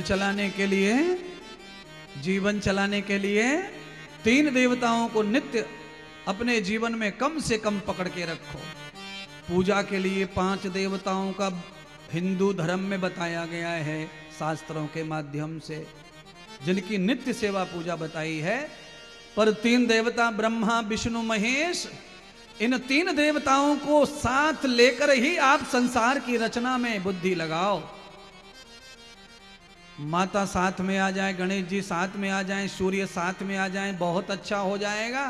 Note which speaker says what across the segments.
Speaker 1: चलाने के लिए, जीवन चलाने के लिए 3 देवताओं को नित्य अपने जीवन में कम से कम पकड़ के रखो। पूजा के लिए 5 देवताओं का हिंदू धर्म में बताया गया है शास्त्रों के माध्यम से, जिनकी नित्य सेवा पूजा बताई है। पर 3 देवता ब्रह्मा विष्णु महेश, इन 3 देवताओं को साथ लेकर ही आप संसार की रचना में बुद्धि लगाओ। माता साथ में आ जाए, गणेश जी साथ में आ जाएं, सूर्य साथ में आ जाएं, बहुत अच्छा हो जाएगा।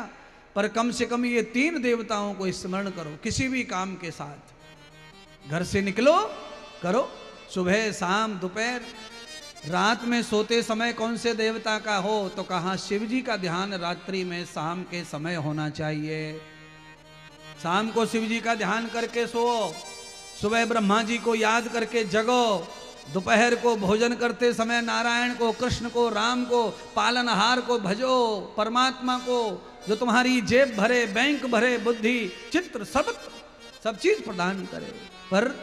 Speaker 1: पर कम से कम ये 3 देवताओं को स्मरण करो किसी भी काम के साथ। घर से निकलो, करो, सुबह शाम दोपहर रात में सोते समय कौन से देवता का हो, तो कहा शिव जी का ध्यान रात्रि में शाम के समय होना चाहिए। शाम को शिव जी का ध्यान करके सो, सुबह ब्रह्मा जी को याद करके जगो, दोपहर को भोजन करते समय नारायण को, कृष्ण को, राम को, पालनहार को भजो, परमात्मा को जो तुम्हारी जेब भरे, बैंक भरे, बुद्धि चित्र सब चीज प्रदान करे। पर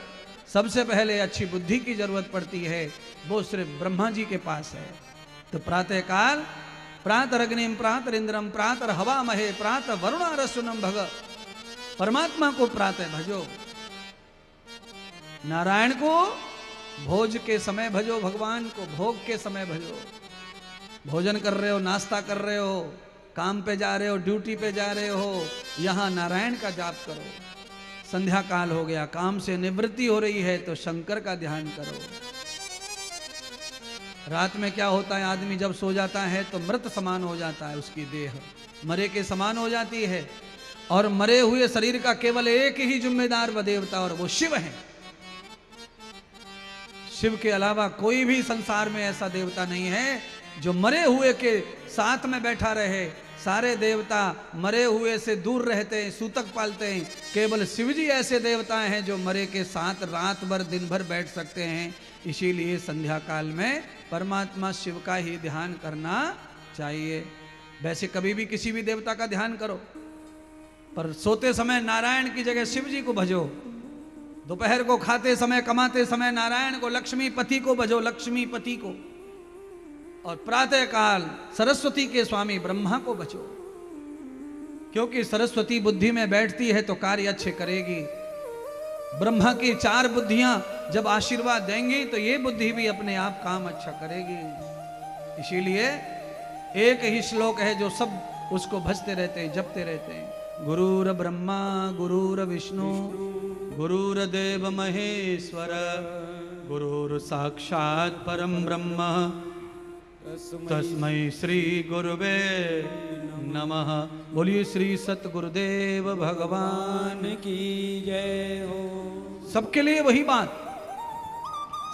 Speaker 1: सबसे पहले अच्छी बुद्धि की जरूरत पड़ती है, वो सिर्फ ब्रह्मा जी के पास है। तो प्रातः काल प्रातरग्निम प्रातरिंद्रम प्रातर हवामहे प्रातः वरुणारस्वनम भग, परमात्मा को प्रातः भजो, नारायण को भोज के समय भजो, भगवान को भोग के समय भजो। भोजन कर रहे हो, नाश्ता कर रहे हो, काम पे जा रहे हो, ड्यूटी पे जा रहे हो, यहां नारायण का जाप करो। संध्या काल हो गया, काम से निवृत्ति हो रही है तो शंकर का ध्यान करो। रात में क्या होता है, आदमी जब सो जाता है तो मृत समान हो जाता है, उसकी देह मरे के समान हो जाती है। और मरे हुए शरीर का केवल एक ही जिम्मेदार व देवता, और वो शिव है। शिव के अलावा कोई भी संसार में ऐसा देवता नहीं है जो मरे हुए के साथ में बैठा रहे। सारे देवता मरे हुए से दूर रहते हैं, सूतक पालते हैं। केवल शिव जी ऐसे देवता हैं जो मरे के साथ रात भर दिन भर बैठ सकते हैं। इसीलिए संध्या काल में परमात्मा शिव का ही ध्यान करना चाहिए। वैसे कभी भी किसी भी देवता का ध्यान करो, पर सोते समय नारायण की जगह शिव जी को भजो। दोपहर को खाते समय, कमाते समय नारायण को, लक्ष्मीपति को भजो, लक्ष्मीपति को। और प्रातः काल सरस्वती के स्वामी ब्रह्मा को भजो, क्योंकि सरस्वती बुद्धि में बैठती है तो कार्य अच्छे करेगी। ब्रह्मा की 4 बुद्धियां जब आशीर्वाद देंगी तो ये बुद्धि भी अपने आप काम अच्छा करेगी। इसीलिए एक ही श्लोक है जो सब उसको भजते रहते हैं, जपते रहते हैं। गुरुर ब्रह्मा गुरुर विष्णु गुरुर्देव महेश्वर गुरुर साक्षात् परम ब्रह्म तस्मै श्री गुरुवे नमः। बोलिए श्री सतगुरुदेव भगवान की जय हो। सबके लिए वही बात,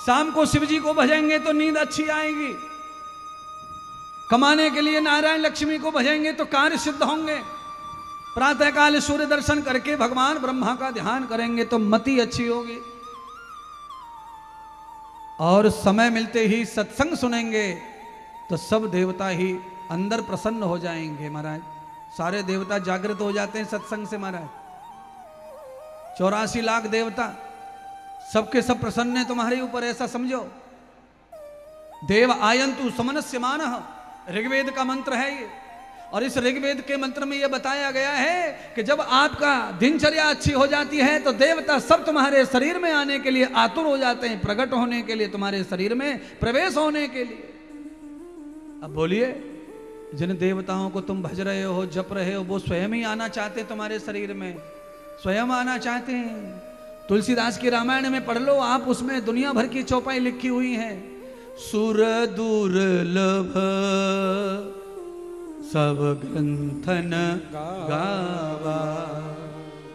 Speaker 1: शाम को शिव जी को भजेंगे तो नींद अच्छी आएगी, कमाने के लिए नारायण लक्ष्मी को भजेंगे तो कार्य सिद्ध होंगे, प्रातःकाल सूर्य दर्शन करके भगवान ब्रह्मा का ध्यान करेंगे तो मति अच्छी होगी, और समय मिलते ही सत्संग सुनेंगे तो सब देवता ही अंदर प्रसन्न हो जाएंगे। महाराज सारे देवता जागृत हो जाते हैं सत्संग से। महाराज 84 लाख देवता सबके सब प्रसन्न है तुम्हारे ऊपर, ऐसा समझो। देव आयंतु समनस्य मानः, ऋग्वेद का मंत्र है ये। और इस ऋग्वेद के मंत्र में यह बताया गया है कि जब आपका दिनचर्या अच्छी हो जाती है तो देवता सब तुम्हारे शरीर में आने के लिए आतुर हो जाते हैं, प्रकट होने के लिए, तुम्हारे शरीर में प्रवेश होने के लिए। अब बोलिए, जिन देवताओं को तुम भज रहे हो, जप रहे हो, वो स्वयं ही आना चाहते हैं तुम्हारे शरीर में, स्वयं आना चाहते हैं। तुलसीदास की रामायण में पढ़ लो आप, उसमें दुनिया भर की चौपाई लिखी हुई है। सुर दुर्लभ सब ग्रंथन गावा,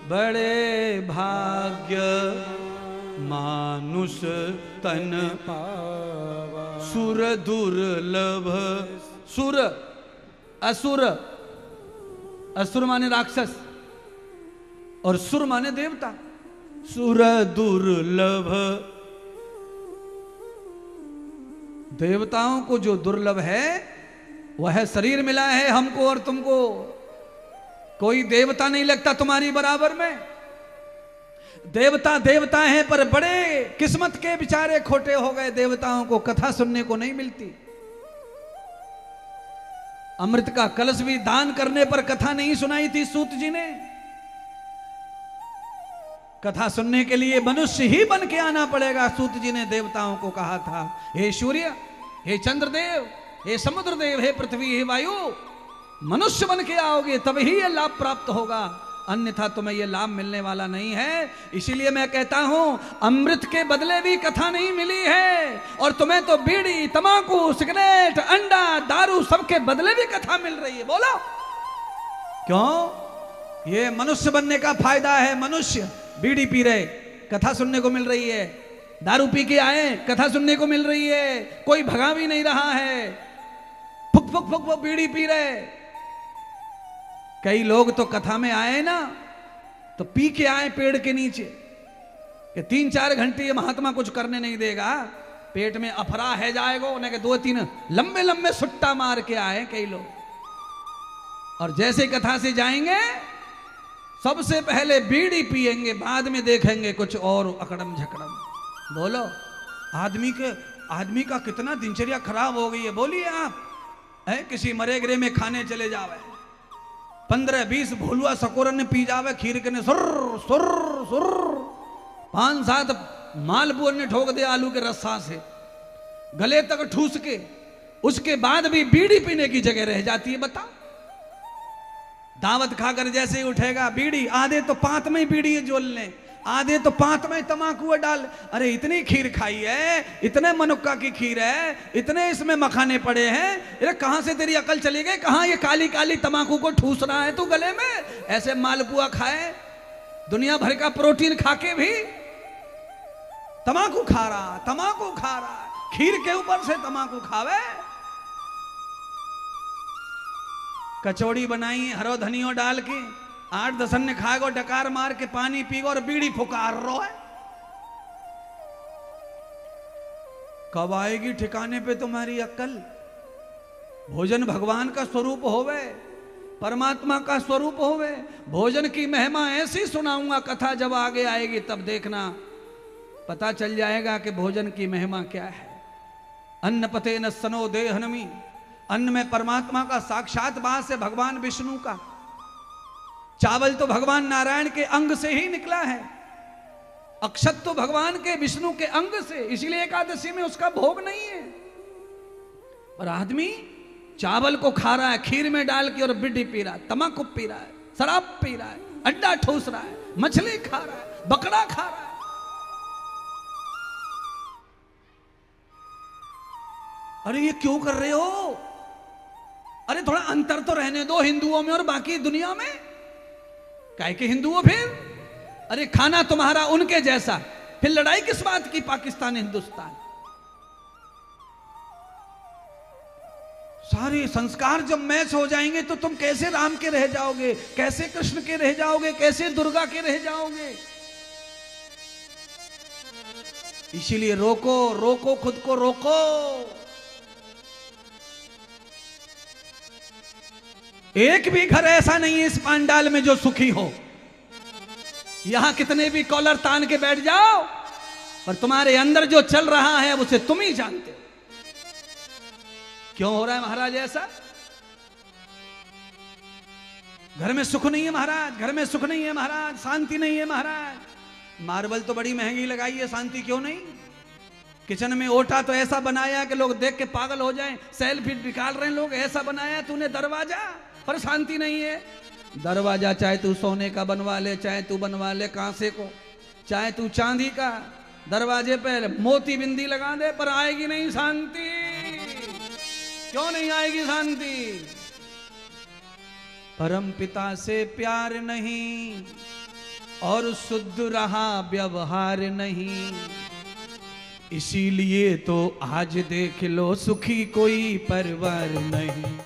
Speaker 1: बड़े भाग्य मानुष तन पावा। सुर दुर्लभ, सुर असुर, असुर माने राक्षस और सुर माने देवता। सुर दुर्लभ, देवताओं को जो दुर्लभ है वह शरीर मिला है हमको और तुमको। कोई देवता नहीं लगता तुम्हारी बराबर में। देवता देवता हैं पर बड़े किस्मत के बेचारे खोटे हो गए, देवताओं को कथा सुनने को नहीं मिलती। अमृत का कलश भी दान करने पर कथा नहीं सुनाई थी सूत जी ने। कथा सुनने के लिए मनुष्य ही बन के आना पड़ेगा, सूत जी ने देवताओं को कहा था। हे सूर्य, हे चंद्रदेव, हे समुद्रदेव, हे पृथ्वी, हे वायु, मनुष्य बन के आओगे तभी यह लाभ प्राप्त होगा, अन्यथा तुम्हें यह लाभ मिलने वाला नहीं है। इसीलिए मैं कहता हूं अमृत के बदले भी कथा नहीं मिली है, और तुम्हें तो बीड़ी, तंबाकू, सिगरेट, अंडा, दारू सबके बदले भी कथा मिल रही है। बोलो क्यों? ये मनुष्य बनने का फायदा है। मनुष्य बीड़ी पी रहे, कथा सुनने को मिल रही है। दारू पी के आए, कथा सुनने को मिल रही है। कोई भगा भी नहीं रहा है, फुक फुक फुक फुक बीड़ी पी रहे। कई लोग तो कथा में आए ना तो पी के आए पेड़ के नीचे कि 3-4 घंटे ये महात्मा कुछ करने नहीं देगा, पेट में अफरा है जाएगा। उन्हें के 2-3 लंबे लंबे सुट्टा मार के आए कई लोग, और जैसे कथा से जाएंगे सबसे पहले बीड़ी पिएंगे, बाद में देखेंगे कुछ और अकड़म झकड़म। बोलो आदमी का कितना दिनचर्या खराब हो गई है। बोलिए आप है किसी मरे गिरे में खाने चले जावे, 15-20 भोलुआ सकोरन ने पी जावे, खीर के ने सुर सुर सुर, 5-7 मालपुआ ने ठोक दे आलू के रस्सा से गले तक ठूस के, उसके बाद भी बीड़ी पीने की जगह रह जाती है। बता, दावत खाकर जैसे ही उठेगा बीड़ी, आधे तो पात में ही बीड़ी जोल ले, आधे तो पात में तमाकू डाल। अरे इतनी खीर खाई है, इतने मनुक्का की खीर है, इतने इसमें मखाने पड़े हैं, अरे कहां से तेरी अकल चली गई? कहां ये काली काली तमाकू को ठूस रहा है तू गले में? ऐसे मालपुआ खाए, दुनिया भर का प्रोटीन खाके भी तमाकू खा रहा, खीर के ऊपर से तमाकू खावे। कचौड़ी बनाई हरो धनियो डाल के, 8-10 ने खाएगो, डकार मार के पानी पीगो और बीड़ी फुकार रो है। कब आएगी ठिकाने पे तुम्हारी अक्ल? भोजन भगवान का स्वरूप होवे, परमात्मा का स्वरूप होवे। भोजन की महिमा ऐसी सुनाऊंगा, कथा जब आगे आएगी तब देखना पता चल जाएगा कि भोजन की महिमा क्या है। अन्न पते न सनो देहनमी, अन्न में परमात्मा का साक्षात वास है, भगवान विष्णु का। चावल तो भगवान नारायण के अंग से ही निकला है, अक्षत तो भगवान के विष्णु के अंग से, इसीलिए एकादशी में उसका भोग नहीं है। और आदमी चावल को खा रहा है खीर में डाल के, और बीड़ी पी रहा है, तम्बाकू पी रहा है, शराब पी रहा है, अंडा ठूस रहा है, मछली खा रहा है, बकरा खा रहा है। अरे ये क्यों कर रहे हो? अरे थोड़ा अंतर तो रहने दो हिंदुओं में और बाकी दुनिया में। काहे के हिंदुओं फिर? अरे खाना तुम्हारा उनके जैसा, फिर लड़ाई किस बात की पाकिस्तान हिंदुस्तान? सारे संस्कार जब मैच हो जाएंगे तो तुम कैसे राम के रह जाओगे, कैसे कृष्ण के रह जाओगे, कैसे दुर्गा के रह जाओगे? इसीलिए रोको रोको, खुद को रोको। एक भी घर ऐसा नहीं है इस पांडाल में जो सुखी हो। यहां कितने भी कॉलर तान के बैठ जाओ, पर तुम्हारे अंदर जो चल रहा है उसे तुम ही जानते हो। क्यों हो रहा है महाराज ऐसा? घर में सुख नहीं है महाराज, घर में सुख नहीं है महाराज, शांति नहीं है महाराज। मार्बल तो बड़ी महंगी लगाई है, शांति क्यों नहीं? किचन में ओटा तो ऐसा बनाया कि लोग देख के पागल हो जाएं, सेल्फी निकाल रहे हैं लोग, ऐसा बनाया तूने दरवाजा, पर शांति नहीं है। दरवाजा चाहे तू सोने का बनवा ले, चाहे तू बनवा ले कांसे को, चाहे तू चांदी का, दरवाजे पे मोती बिंदी लगा दे, पर आएगी नहीं शांति। क्यों नहीं आएगी शांति? परम पिता से प्यार नहीं और शुद्ध रहा व्यवहार नहीं, इसीलिए तो आज देख लो सुखी कोई परिवार नहीं।